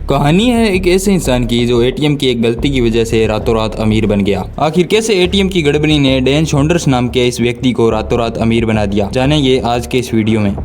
कहानी है एक ऐसे इंसान की जो एटीएम की एक गलती की वजह से रातों रात अमीर बन गया। आखिर कैसे एटीएम की गड़बड़ी ने डैन सॉन्डर्स नाम के इस व्यक्ति को रातों रात अमीर बना दिया, जानेंगे आज के इस वीडियो में।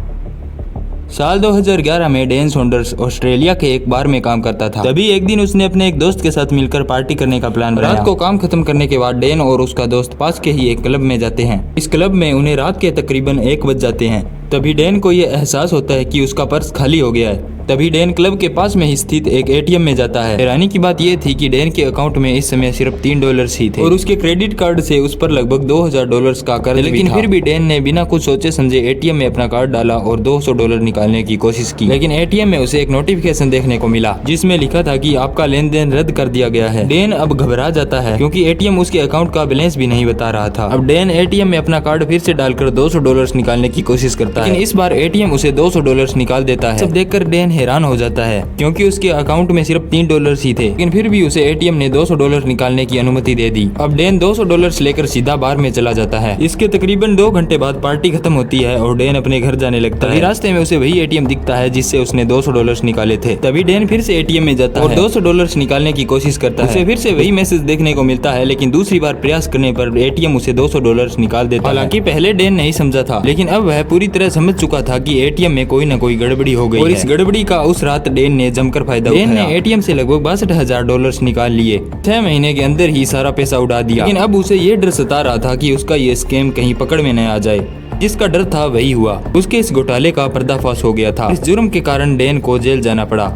साल 2011 में डैन सॉन्डर्स ऑस्ट्रेलिया के एक बार में काम करता था। तभी एक दिन उसने अपने एक दोस्त के साथ मिलकर पार्टी करने का प्लान बनाया। रात को काम खत्म करने के बाद डैन और उसका दोस्त पास के ही एक क्लब में जाते हैं। इस क्लब में उन्हें रात के तकरीबन 1 बज जाते हैं। तभी डैन को यह एहसास होता है कि उसका पर्स खाली हो गया है। तभी डैन क्लब के पास में ही स्थित एक एटीएम में जाता है। हैरानी की बात यह थी कि डैन के अकाउंट में इस समय सिर्फ $3 ही थे और उसके क्रेडिट कार्ड से उस पर लगभग $2000 का कर्ज भी था। लेकिन फिर भी डैन ने बिना कुछ सोचे समझे एटीएम में अपना कार्ड डाला और $200 निकालने की कोशिश की। लेकिन एटीएम में उसे एक नोटिफिकेशन देखने को मिला जिसमें लिखा था कि आपका लेन देन रद्द कर दिया गया है। डैन अब घबरा जाता है क्योंकि एटीएम उसके अकाउंट का बैलेंस भी नहीं बता रहा था। अब डैन एटीएम में अपना कार्ड फिर से डालकर $200 निकालने की कोशिश करता है, लेकिन इस बार एटीएम उसे $200 निकाल देता है। सब देखकर डैन हैरान हो जाता है क्योंकि उसके अकाउंट में सिर्फ $3 ही थे, लेकिन फिर भी उसे एटीएम ने $200 निकालने की अनुमति दे दी। अब डैन $200 लेकर सीधा बार में चला जाता है। इसके तकरीबन 2 घंटे बाद पार्टी खत्म होती है और डैन अपने घर जाने लगता है। रास्ते में उसे वही एटीएम दिखता है जिससे उसने $200 निकाले थे। तभी डैन फिर से एटीएम में जाता है और $200 निकालने की कोशिश करता है। उसे फिर से वही मैसेज देखने को मिलता है, लेकिन दूसरी बार प्रयास करने पर एटीएम उसे $200 निकाल देता है। हालांकि पहले डैन नहीं समझा था, लेकिन अब वह पूरी तरह समझ चुका था कि एटीएम में कोई न कोई गड़बड़ी हो गई और इस गड़बड़ी का उस रात डैन ने जमकर फायदा उठाया। डैन ने एटीएम से लगभग $62,000 निकाल लिए। 6 महीने के अंदर ही सारा पैसा उड़ा दिया। लेकिन अब उसे ये डर सता रहा था कि उसका ये स्कैम कहीं पकड़ में न आ जाए। जिसका डर था वही हुआ। उसके इस घोटाले का पर्दाफाश हो गया था। इस जुर्म के कारण डैन को जेल जाना पड़ा।